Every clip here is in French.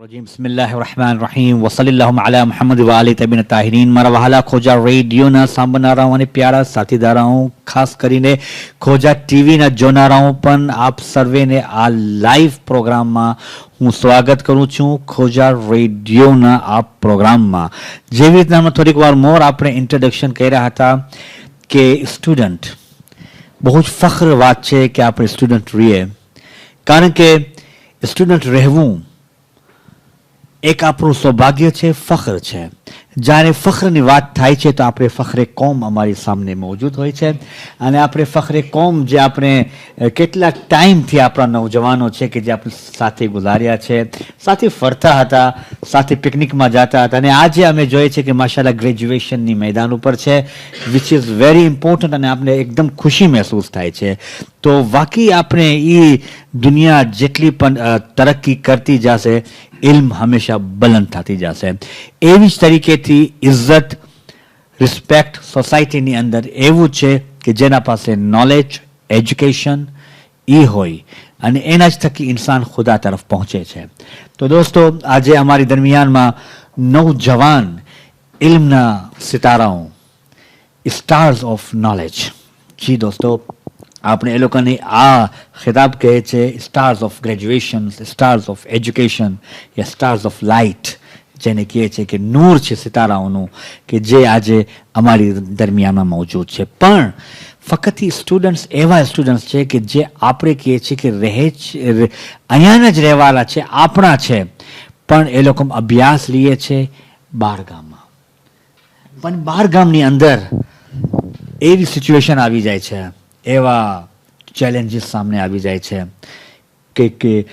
रजीम बिस्मिल्लाहिर्रहमानिर्रहीम वसल्लल्लाहु अला मुहम्मद व आले तबीन ताहिरीन મારા વહાલા ખોજા રેડિયોના સાંભળનારાઓ અને પ્યારા સાથીદારાઓ ખાસ કરીને ખોજા ટીવીના જોનારાઓ પણ આપ સર્વેને આ લાઈવ પ્રોગ્રામમાં હું સ્વાગત કરું છું ખોજા રેડિયોના આ પ્રોગ્રામમાં જેવી રીતના અમે થોડીક વાર મોર આપણે ઇન્ટ્રોડક્શન કર્યા હતા કે સ્ટુડન્ટ બહુ જ ફખ્ર વાત છે કે આપણે સ્ટુડન્ટ રહીએ કારણ કે સ્ટુડન્ટ રહેવું એક આપણું સૌભાગ્ય છે ફખ્ર છે જ્યારે ફખ્રની વાત થાય છે તો આપણે ફખ્રે કોમ અમારી સામે મોજૂદ હોય છે અને આપણે ફખ્રે કોમ જે આપણે કેટલા ટાઈમથી આપણા નવજવાનો છે કે જે આપણે સાથે ગુજાર્યા છે સાથે ફરતા હતા સાથે પિકનિકમાં જતા હતા અને આજે અમે જોઈએ છે કે માશાલ્લાહ ગ્રેજ્યુએશનની મેદાન ઉપર છે વિચ ઇઝ વેરી ઇમ્પોર્ટન્ટ અને આપણે એકદમ ખુશી મહેસૂસ થાય છે તો વાકઈ આપણે એ દુનિયા જેટલી પણ તરક્કી કરતી જશે ઇલ્મ હંમેશા બલંદ થતી જશે એવી જ તરીકેથી ઇજ્જત રિસ્પેક્ટ સોસાયટીની અંદર એવું છે કે જેના પાસે નોલેજ એજ્યુકેશન એ હોય અને એના જ થકી ઇન્સાન ખુદા તરફ પહોંચે છે તો દોસ્તો આજે અમારી દરમિયાનમાં નવજવાન ઇલ્મના સિતારાઓ સ્ટાર્સ ઓફ નોલેજ જી દોસ્તો આપણે એ લોકોને આ ખિતાબ કહે છે stars of graduation stars of education yeah stars of light જેને કહે છે કે નૂર છે સિતારાઓનું કે જે આજે અમારી દરમિયાનમાં મોજૂદ છે પણ ફક્ત સ્ટુડન્ટ્સ એવા સ્ટુડન્ટ્સ છે કે જે આપણે કહીએ છીએ કે રહે છે અહીંયાના જ રહેવાના છે આપણા છે પણ એ લોકો અભ્યાસ લઈએ છે બહારગામમાં પણ બહારગામની અંદર એવી સિચ્યુએશન આવી જાય છે એવા ચેલેન્જીસ સામે આવી જાય છે કે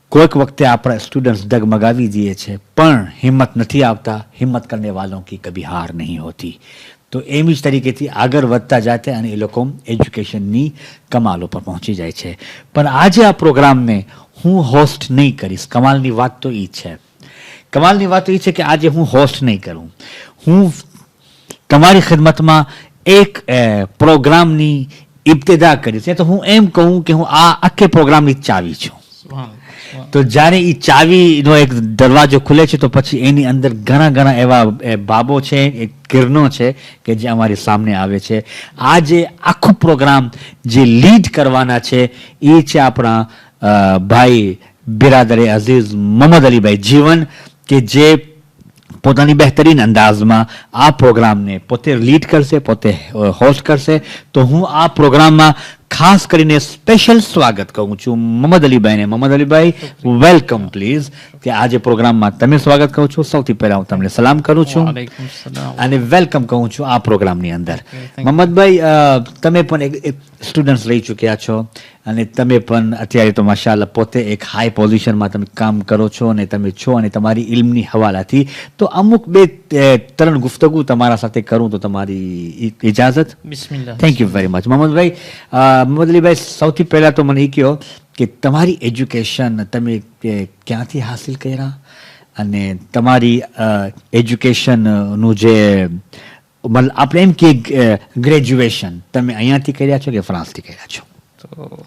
કોઈક વખતે આપણા સ્ટુડન્ટ્સ ડગમગાવી દઈએ છે પણ હિંમત નથી આવતા હિંમત કરને વાલોं की कभी हार नहीं होती તો એમ જ તરીકેથી આગળ વધતા જાતે અને એ લોકો એજ્યુકેશનની કમાલો પર પહોંચી જાય છે પણ આજે આ પ્રોગ્રામને હું હોસ્ટ નહીં કરીશ કમાલની વાત તો એ છે કમાલની વાત તો એ છે કે આજે હું હોસ્ટ નહીં કરું હું તમારી ખિદમતમાં એક પ્રોગ્રામની ઇબ્તિદા કરીશ તો હું એમ કહું કે હું આ આખે પ્રોગ્રામની ચાવી છું તો જ્યારે એ ચાવીનો એક દરવાજો ખુલે છે તો પછી એની અંદર ઘણા ઘણા એવા બાબો છે એ કિરણો છે કે જે અમારી સામે આવે છે આ જે આખો પ્રોગ્રામ જે લીડ કરવાના છે એ છે આપણા ભાઈ બિરાદરે અઝીઝ મોહમ્મદ અલીભાઈ જીવન કે જે પોતાની બહેતરીન અંદાજમાં આ પ્રોગ્રામને પોતે લીડ કરશે પોતે હોસ્ટ કરશે તો હું આ પ્રોગ્રામમાં ખાસ કરીને સ્પેશિયલ સ્વાગત કરું છું મોહમ્મદ અલીભાઈને મોહમ્મદ અલીભાઈ વેલકમ પ્લીઝ કે આજે પ્રોગ્રામમાં તમે સ્વાગત કરું છું સૌથી પહેલા હું તમને સલામ કરું છું અને વેલકમ કહું છું આ પ્રોગ્રામની અંદર મોહમ્મદભાઈ તમે પણ એક સ્ટુડન્ટ્સ રહી ચૂક્યા છો અને તમે પણ અત્યારે તો માશાલ્લાહ પોતે એક હાઈ પોઝિશનમાં તમે કામ કરો છો અને તમે છો અને તમારી ઇલ્મની હવાલાથી તો અમુક બે ત્રણ ગુફ્તગુ તમારા સાથે કરું તો તમારી ઇજાઝત બિસ્મિલ્લાહ thank you very much Mohammadbhai Mohammad Alibhai સૌથી પહેલાં તો મને એ કહો કે તમારી એજ્યુકેશન તમે ક્યાંથી હાસિલ કર્યા અને તમારી એજ્યુકેશનનું જે મતલબ આપણે એમ કે ગ્રેજ્યુએશન તમે અહીંયાથી કર્યા છો કે ફ્રાન્સથી કર્યા છો તો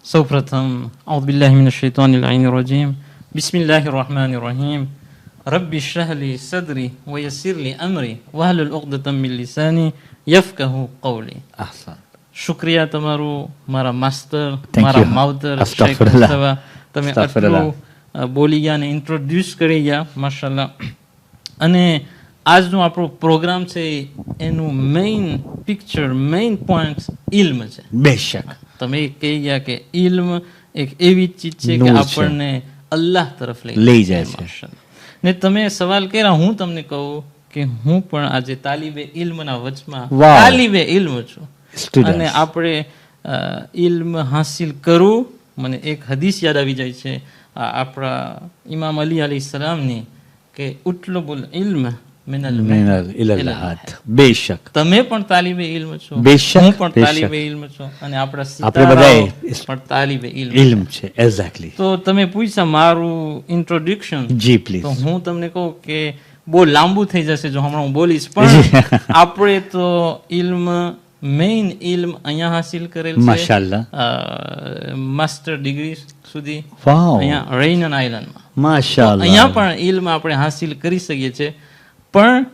સૌ પ્રથમ અઉઝુ બિલ્લાહિ મિનશ શૈતાનિર રજીમ બિસ્મિલ્લાહિર રહમાનિર રહીમ રબ્બી શ્રહ લી સદરી વ યસ્સિર લી અમરી વહલુલ ઉક્દતમ મિન લિસાની યફકહુ કૌલી ahsan શુક્રિયા તમારું મારા માસ્ટર મારા માવતર શેખ મુસ્તફા તમે આટલું બોલી ગયા અને ઇન્ટ્રોડ્યુસ કરી ગયા માશાલ્લાહ અને આજનો આપણો પ્રોગ્રામ છે એનું મેઇન પિક્ચર મેઇન પોઈન્ટ ઇલ્મ છે બેશક તમે કહી ગયા કે ઇલ્મ એક એવી ચીજ છે કે આપણને અલ્લાહ તરફ લઈ જાય છે ને તમે સવાલ કર્યા હું તમને કહું કે હું પણ આજે તાલિબે ઇલ્મના વચમાં તાલિબે ઇલ્મ છું અને આપણે ઇલ્મ હાસિલ કરવું મને એક હદીસ યાદ આવી જાય છે આપણા ઇમામ અલી અલૈહિ સલામની કે ઉતલુબુલ ઇલ્મ બેશક તમે પણ તાલિબે ઇલ્મ છો બેશક હું પણ તાલિબે ઇલ્મ છું અને આપણા સિતારાઓ પણ તાલિબે ઇલ્મ છે એક્ઝેક્ટલી તો તમે પૂછ્યા મારું ઇન્ટ્રોડક્શન જી પ્લીઝ તો હું તમને કહું કે બહુ લાંબુ થઈ જશે જો હમણાં હું બોલીશ પણ આપણે તો ઇલ્મ મેઇન ઇલ્મ અહીંયા હાસિલ કરેલ છે માશાલ્લાહ માસ્ટર ડિગ્રી સુધી વાવ, અહીંયા રેઇનન આઇલેન્ડમાં. માશાઅલ્લાહ. અહીંયા પણ ઇલ્મ આપણે હાસિલ કરી શકીએ છીએ, પણ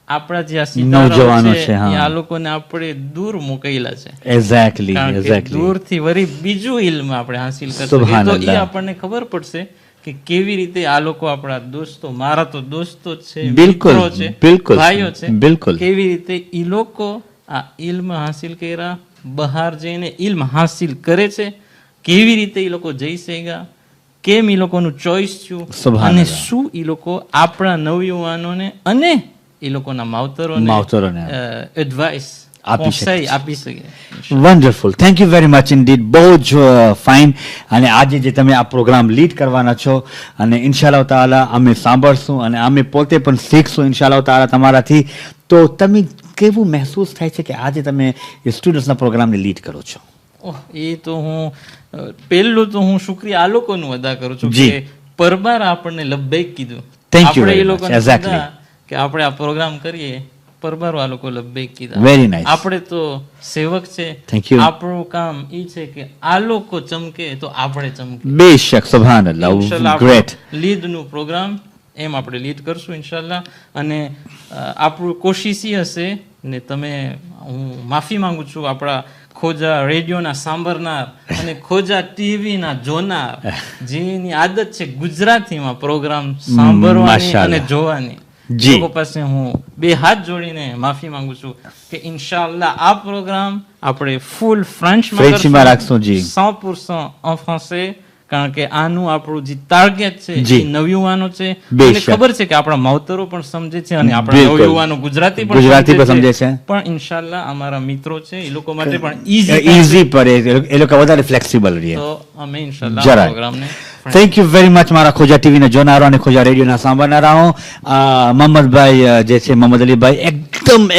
આપણા જે આ નવજવાનો સિતારાઓ છે, છે હા. એ આ લોકોને આપણે દૂર મૂકેલા છે. એક્ઝેક્ટલી, કારણ કે એક્ઝેક્ટલી. દૂરથી વળી બીજું ઇલ્મ આપણે હાસિલ કરશું તો સુબહાનલ્લાહ. એ આપણને ખબર પડશે કે કેવી રીતે આ લોકો આપણા દોસ્તો, મારા તો દોસ્તો જ છે, બિલકુલ, મિત્રો છે, બિલકુલ, ભાઈઓ છે, બિલકુલ. કેવી રીતે ઈ લોકો આ ઇલ્મ હાસિલ કર્યા, બહાર જઈને ઇલ્મ હાસિલ કરે છે, કેવી રીતે ઈ લોકો જઈ શક્યા, કેમ ઈ લોકોનું ચોઈસ થયું, સુબહાનલ્લાહ. અને શું ઈ લોકો આપણા નવયુવાનોને અને એ લોકોના માવતરોને એડવાઇસ આપી શકે છે. આપી શકે. Wonderful, thank you very much ઇનડીડ. બહુ જ ફાઇન. અને આજે જે તમે આ પ્રોગ્રામ લીડ કરવાના છો, અને ઇન્શાઅલ્લાહ તાઆલા અમે સાંભળશું અને અમે પોતે પણ શીખશું ઇન્શાઅલ્લાહ તાઆલા તમારાથી. તો તમે કેવું મહેસૂસ થાય છે કે આજે તમે એ સ્ટુડન્ટ્સના પ્રોગ્રામને લીડ કરો છો? ઓહ, એ તો હું પહેલું તો હું શુક્રિયા આ લોકોનું અદા કરું છું જી. કે પરબાર આપણને લબ્બૈક કીધું. Thank you આપણે very એ much. લોકોને Exactly. કીધા કે આપણે આ પ્રોગ્રામ કરીએ, પરબાર આ લોકો લબ્બૈક કીધા. Very nice. આપણે તો સેવક છે. Thank you. આપણું કામ એ છે કે આ લોકો ચમકે તો આપણે ચમકે. બેશક, સુબહાનલ્લાહ, ઇન્શાલ્લાહ ગ્રેટ. આપણું લીડનું પ્રોગ્રામ એમ આપણે લીડ કરશું ઇન્શાલ્લાહ. અને આપણું કોશિશ ઈ હશે, ને તમે, હું માફી માંગુ છું આપણા ખોજા રેડિયોના સાંભળનાર અને ખોજા ટીવીના જોનાર, જેની આદત છે ગુજરાતીમાં પ્રોગ્રામ સાંભળવાની માશાઅલ્લાહ. અને જોવાની, જી. લોકો પાસે હું બે હાથ જોડીને માફી માંગુ છું કે ઇન્શાઅલ્લાહ આ પ્રોગ્રામ આપણે ફૂલ ફ્રેન્ચમાં રાખશું, જી. 100% en français, કારણ કે આનું આપણું જે ટાર્ગેટ છે જી. એ નવયુવાનો છે. બેશક. મને ખબર છે કે આપણા માવતરો પણ સમજે છે અને આપણા બિલકુલ. નવયુવાનો ગુજરાતી ગુજરાતી પણ સમજે છે. પણ ઇન્શાઅલ્લાહ અમારા મિત્રો છે એ લોકો માટે પણ ઈઝી ઇઝી પડે, એ લોકો વધારે ફ્લેક્સિબલ રહે. તો અમે ઇન્શાઅલ્લાહ જરાય. પ્રોગ્રામને થેન્ક યુ વેરી મચ મારા ખોજા ટીવીના જોનારો અને ખોજા રેડિયોના સાંભળનારાઓ. મોહમ્મદભાઈ જે છે, મોહમ્મદ અલીભાઈ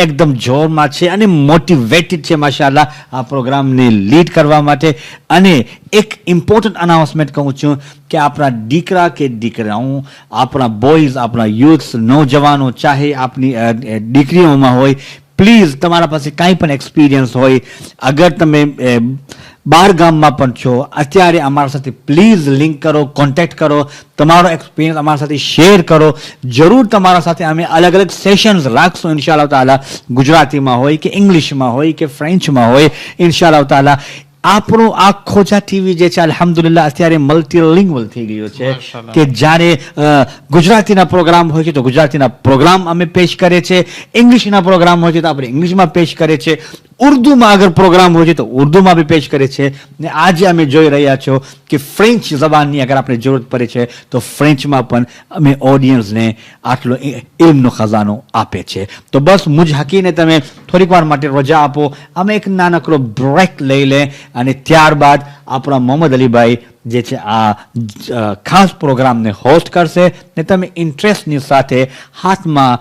એકદમ જોરમાં છે અને મોટિવેટેડ છે માશાઅલ્લાહ આ પ્રોગ્રામને લીડ કરવા માટે. અને એક ઇમ્પોર્ટન્ટ અનાઉન્સમેન્ટ કહું છું કે આપણા દીકરા કે દીકરાઓ, આપણા બોયઝ, આપણા યુથ્સ, નોજવાનો, ચાહે આપની દીકરીઓમાં હોય, પ્લીઝ તમારા પાસે કાંઈ પણ એક્સપિરિયન્સ હોય, અગર તમે બહાર ગામમાં પણ છો, અત્યારે અમારા સાથે પ્લીઝ લિંક કરો, કોન્ટેક્ટ કરો, તમારો એક્સપિરિયન્સ અમારા સાથે શેર કરો. જરૂર તમારા સાથે અમે અલગ અલગ સેશન્સ રાખશું ઇન્શાઅલ્લાહ તાઆલા, ગુજરાતીમાં હોય કે ઇંગ્લિશમાં હોય કે ફ્રેન્ચમાં હોય ઇન્શાઅલ્લાહ તાઆલા. આપણું આ ખોજા ટીવી જે છે અલ્હમ્દુલિલ્લાહ અત્યારે મલ્ટીલિંગ્વલ થઈ ગયો છે માશાઅલ્લાહ. કે જ્યારે ગુજરાતીના પ્રોગ્રામ હોય છે તો ગુજરાતીના પ્રોગ્રામ અમે પેશ કરે છે, ઇંગ્લિશના પ્રોગ્રામ હોય છે તો આપણે ઇંગ્લિશમાં પેશ કરે છે, ઉર્દુમાં અગર પ્રોગ્રામ હોય છે તો ઉર્દુમાં બી પેશ કરે છે. ને આજે અમે જોઈ રહ્યા છો કે ફ્રેન્ચ જબાનની અગર આપણે જરૂરત પડે છે તો ફ્રેન્ચમાં પણ અમે ઓડિયન્સને આટલો ઇલ્મનો ખજાનો આપે છે. તો બસ મુજ હકીને તમે થોડીક વાર માટે રજા આપો, અમે એક નાનકડો બ્રેક લઈ લે અને ત્યારબાદ આપણા મોહમ્મદ અલીભાઈ જે છે આ ખાસ પ્રોગ્રામને હોસ્ટ કરશે. ને તમે ઇન્ટરેસ્ટની સાથે હાથમાં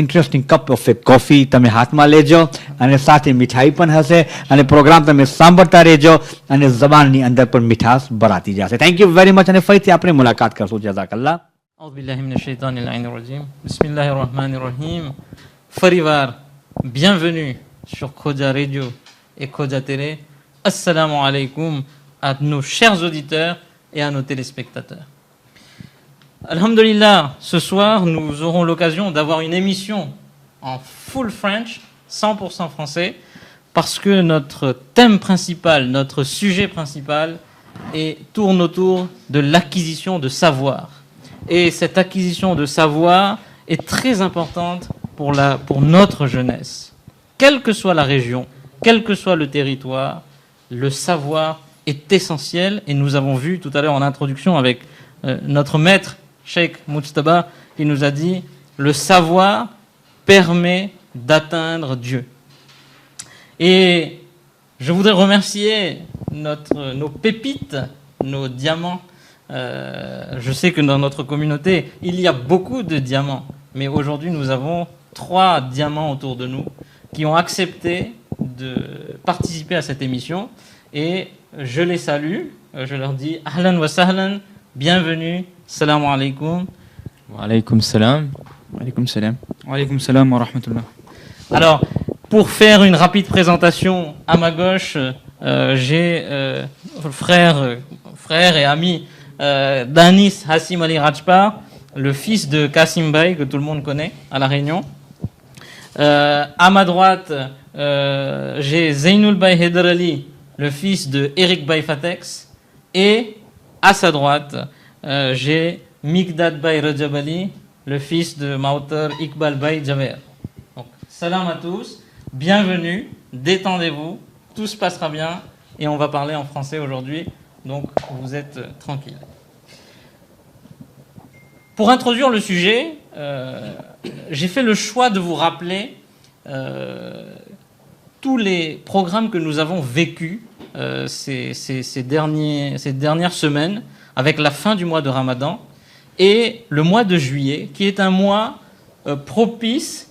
ઇન્ટરેસ્ટિંગ કપ ઓફ કોફી તમે હાથમાં લેજો અને સાથે મીઠાઈ પણ હશે અને પ્રોગ્રામ તમે સાંભળતા રહેજો અને જબાનની અંદર પણ મીઠાશ ભરાતી જશે. થેન્ક યુ વેરી મચ અને ફરીથી આપણે મુલાકાત કરશું. જઝાકલ્લાહ. أعوذ بالله من الشيطان اللعين الرجيم بسم الله الرحمن الرحيم. Farivar, bienvenue sur Khoja Radio et Khoja Télé. Assalamu alaikum à nos chers auditeurs et à nos téléspectateurs. Alhamdulillah, ce soir, nous aurons l'occasion d'avoir une émission en full French, 100% français, parce que notre thème principal, notre sujet principal tourne autour de l'acquisition de savoir. Et cette acquisition de savoir est très importante pour notre jeunesse. Quelle que soit la région, quel que soit le territoire, le savoir est essentiel. Et nous avons vu tout à l'heure en introduction avec notre maître, Cheikh Mujtaba, qui nous a dit « Le savoir permet d'atteindre Dieu ». Et je voudrais remercier nos pépites, nos diamants. Je sais que dans notre communauté, il y a beaucoup de diamants. Mais aujourd'hui, nous avons 3 diamants autour de nous qui ont accepté de participer à cette émission. Et je les salue. Je leur dis « Ahlan wa sahlan ». Bienvenue, salam alaikum. Wa alaykum salam. Wa alaykum salam. Wa alaykum salam wa rahmatullah. Alors, pour faire une rapide présentation, à ma gauche, j'ai frère frère et ami d'Anis Hassim Ali Rajpar, le fils de Kassim Bey, que tout le monde connaît à La Réunion. À ma droite, j'ai Zainoul Bey Haider Ali, le fils de Eric Bey Fatex. Et à sa droite, j'ai Mikdad Bey Rajab Ali, le fils de Mauter Iqbal Bey Jaber. Donc, salam à tous, bienvenue, détendez-vous, tout se passera bien et on va parler en français aujourd'hui, donc vous êtes tranquilles. Pour introduire le sujet, j'ai fait le choix de vous rappeler tous les programmes que nous avons vécus ces dernières semaines avec la fin du mois de Ramadan et le mois de juillet, qui est un mois propice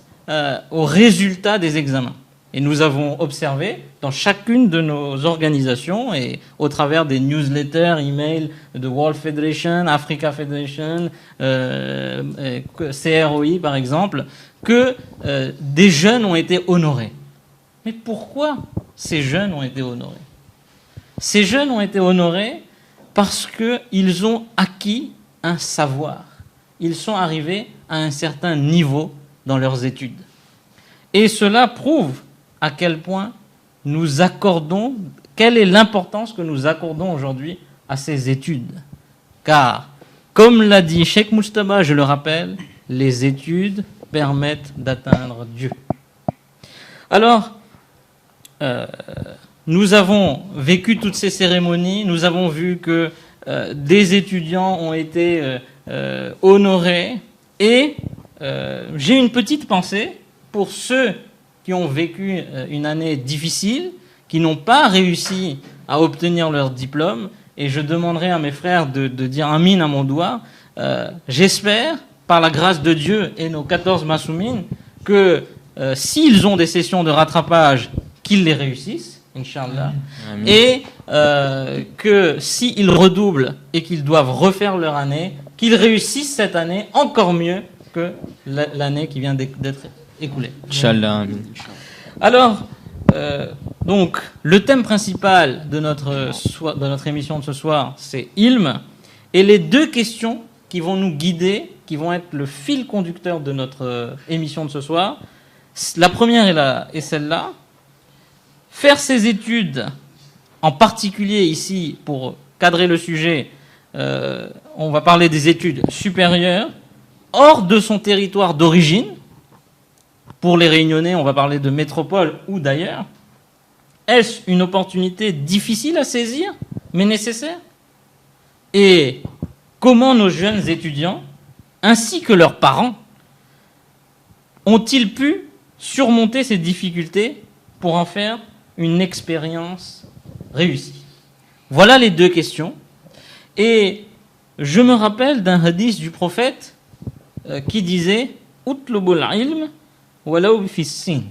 aux résultats des examens. Et nous avons observé dans chacune de nos organisations et au travers des newsletters, emails de World Federation, Africa Federation, CROI par exemple, que des jeunes ont été honorés. Mais pourquoi ces jeunes ont été honorés? Ces jeunes ont été honorés parce qu'ils ont acquis un savoir. Ils sont arrivés à un certain niveau dans leurs études. Et cela prouve à quel point nous accordons, quelle est l'importance que nous accordons aujourd'hui à ces études. Car, comme l'a dit Cheikh Moustaba, je le rappelle, les études permettent d'atteindre Dieu. Alors, nous avons vécu toutes ces cérémonies, nous avons vu que des étudiants ont été honorés et j'ai une petite pensée pour ceux qui ont vécu une année difficile, qui n'ont pas réussi à obtenir leur diplôme, et je demanderai à mes frères de dire Amin à mon doigt. J'espère, par la grâce de Dieu et nos 14 Massoumines, que s'ils ont des sessions de rattrapage, qu'ils les réussissent, Inch'Allah, et que s'ils redoublent et qu'ils doivent refaire leur année, qu'ils réussissent cette année encore mieux que l'année qui vient d'être écoulée. Inch'Allah. Alors, donc, le thème principal de notre émission de ce soir, c'est Ilm, et les deux questions qui vont nous guider, qui vont être le fil conducteur de notre émission de ce soir, la première est celle-là. Faire ses études, en particulier ici, pour cadrer le sujet, on va parler des études supérieures, hors de son territoire d'origine. Pour les Réunionnais, on va parler de métropole ou d'ailleurs. Est-ce une opportunité difficile à saisir, mais nécessaire? Et comment nos jeunes étudiants, ainsi que leurs parents, ont-ils pu surmonter ces difficultés pour en faire une expérience réussie? Voilà les deux questions. Et je me rappelle d'un hadith du prophète qui disait « Utlubul ilm walaw fissin »,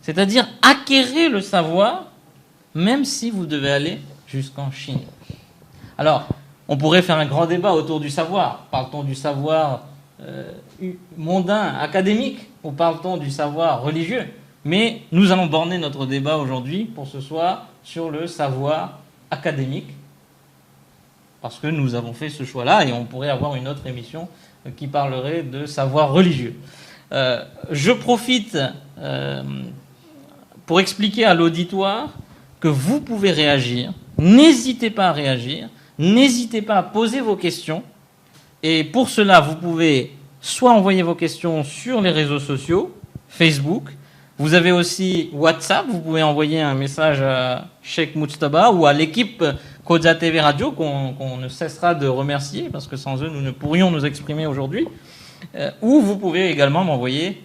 c'est-à-dire acquérez le savoir même si vous devez aller jusqu'en Chine. Alors, on pourrait faire un grand débat autour du savoir. Parle-t-on du savoir mondain, académique, ou parle-t-on du savoir religieux? Mais nous allons borner notre débat aujourd'hui, pour ce soir, sur le savoir académique, parce que nous avons fait ce choix-là, et on pourrait avoir une autre émission qui parlerait de savoir religieux. Je profite pour expliquer à l'auditoire que vous pouvez réagir. N'hésitez pas à réagir, n'hésitez pas à poser vos questions, et pour cela, vous pouvez soit envoyer vos questions sur les réseaux sociaux, Facebook. Vous avez aussi WhatsApp, vous pouvez envoyer un message à Cheikh Moustaba ou à l'équipe Kodja TV Radio qu'on ne cessera de remercier parce que sans eux nous ne pourrions nous exprimer aujourd'hui. Ou vous pouvez également m'envoyer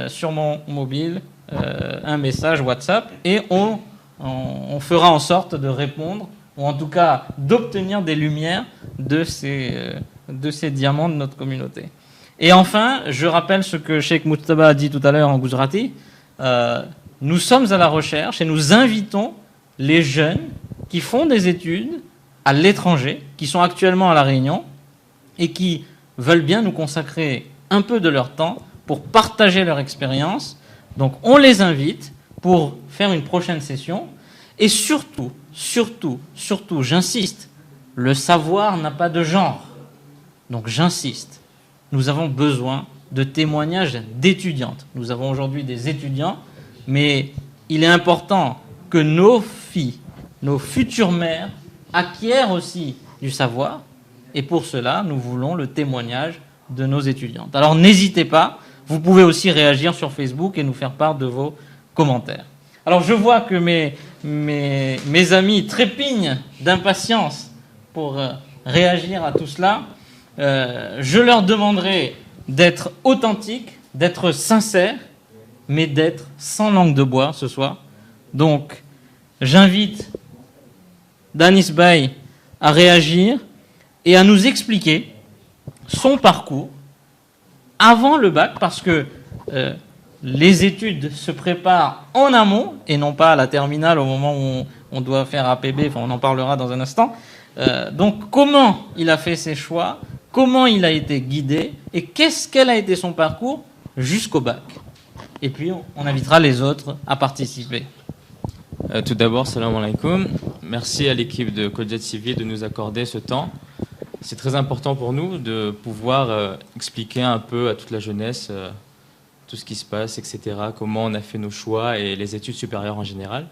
sur mon mobile un message WhatsApp et on fera en sorte de répondre ou en tout cas d'obtenir des lumières de ces diamants de notre communauté. Et enfin, je rappelle ce que Cheikh Moustaba a dit tout à l'heure en Gujarati. Nous sommes à la recherche et nous invitons les jeunes qui font des études à l'étranger, qui sont actuellement à La Réunion et qui veulent bien nous consacrer un peu de leur temps pour partager leur expérience. Donc on les invite pour faire une prochaine session et surtout, j'insiste, le savoir n'a pas de genre. Donc j'insiste, nous avons besoin de témoignages d'étudiantes. Nous avons aujourd'hui des étudiants, mais il est important que nos filles, nos futures mères, acquièrent aussi du savoir. Et pour cela, nous voulons le témoignage de nos étudiantes. Alors n'hésitez pas, vous pouvez aussi réagir sur Facebook et nous faire part de vos commentaires. Alors je vois que mes amis trépignent d'impatience pour réagir à tout cela. Je leur demanderai d'être authentiques, d'être sincères, mais d'être sans langue de bois ce soir. Donc j'invite Danis Bey à réagir et à nous expliquer son parcours avant le bac, parce que les études se préparent en amont et non pas à la terminale au moment où on doit faire APB, enfin on en parlera dans un instant. Donc comment il a fait ses choix, comment il a été guidé et quel a été son parcours jusqu'au bac. Et puis on invitera les autres à participer. Tout d'abord, salam alaikum. Merci à l'équipe de Kodja TV de nous accorder ce temps. C'est très important pour nous de pouvoir expliquer un peu à toute la jeunesse tout ce qui se passe, etc., comment on a fait nos choix et les études supérieures en général.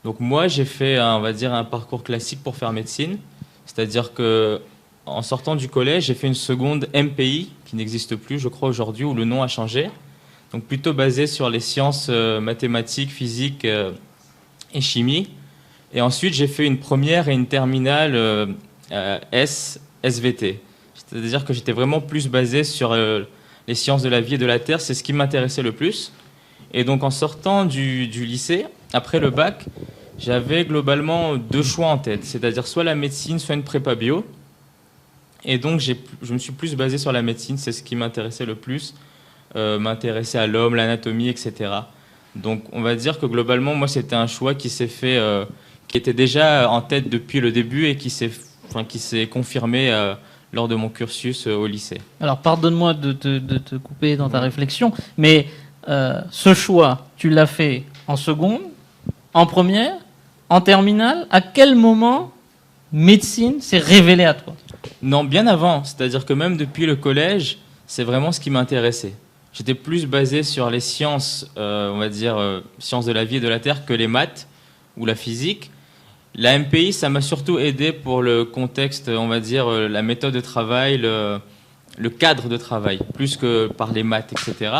Donc moi, j'ai fait, on va dire, un parcours classique pour faire médecine. C'est-à-dire qu'en sortant du collège, j'ai fait une seconde MPI, qui n'existe plus, je crois, aujourd'hui, où le nom a changé. Donc plutôt basé sur les sciences mathématiques, physique et chimie. Et ensuite, j'ai fait une première et une terminale SVT. C'est-à-dire que j'étais vraiment plus basé sur les sciences de la vie et de la terre, c'est ce qui m'intéressait le plus. Et donc en sortant du lycée, après le bac, j'avais globalement deux choix en tête, c'est-à-dire soit la médecine, soit une prépa bio. Et donc je me suis plus basé sur la médecine, c'est ce qui m'intéressait le plus, m'intéresser à l'homme, l'anatomie, etc. Donc on va dire que globalement, moi c'était un choix qui s'est fait, qui était déjà en tête depuis le début et qui s'est confirmé lors de mon cursus au lycée. Alors, pardonne-moi de te couper dans ta réflexion, mais ce choix, tu l'as fait en seconde, en première, en terminale. À quel moment médecine s'est révélée à toi? Non, bien avant. C'est-à-dire que même depuis le collège, c'est vraiment ce qui m'intéressait. J'étais plus basé sur les sciences, on va dire, sciences de la vie et de la terre que les maths ou la physique. La MPI, ça m'a surtout aidé pour le contexte, on va dire, la méthode de travail, le cadre de travail, plus que par les maths, etc.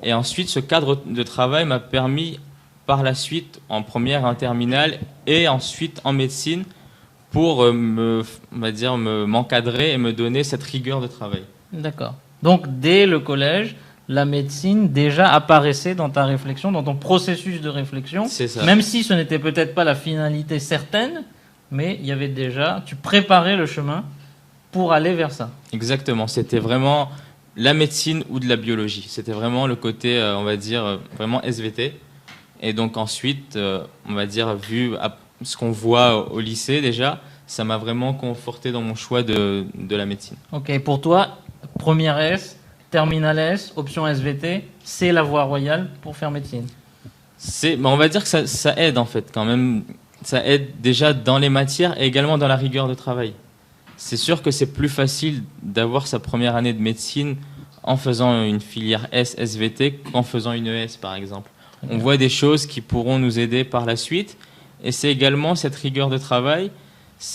Et ensuite, ce cadre de travail m'a permis, par la suite, en première et en terminale, et ensuite en médecine, pour m'encadrer et me donner cette rigueur de travail. D'accord. Donc, dès le collège, la médecine déjà apparaissait dans ta réflexion, dans ton processus de réflexion. C'est ça. Même si ce n'était peut-être pas la finalité certaine, mais il y avait déjà, tu préparais le chemin pour aller vers ça. Exactement. C'était vraiment la médecine ou de la biologie. C'était vraiment le côté, on va dire, vraiment SVT. Et donc ensuite, on va dire, vu ce qu'on voit au lycée déjà, ça m'a vraiment conforté dans mon choix de la médecine. Ok, pour toi, première S, terminale S, option SVT, c'est la voie royale pour faire médecine. On va dire que ça aide en fait quand même. Ça aide déjà dans les matières et également dans la rigueur de travail. C'est sûr que c'est plus facile d'avoir sa première année de médecine en faisant une filière SVT qu'en faisant une ES par exemple. On voit des choses qui pourront nous aider par la suite et c'est également cette rigueur de travail,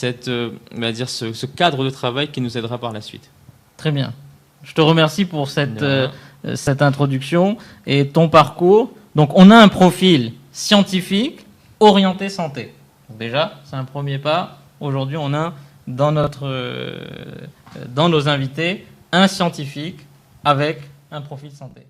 on va dire ce cadre de travail qui nous aidera par la suite. Très bien. Je te remercie pour cette introduction et ton parcours. Donc, on a un profil scientifique orienté santé. Donc déjà, c'est un premier pas. Aujourd'hui, on a dans nos invités un scientifique avec un profil santé.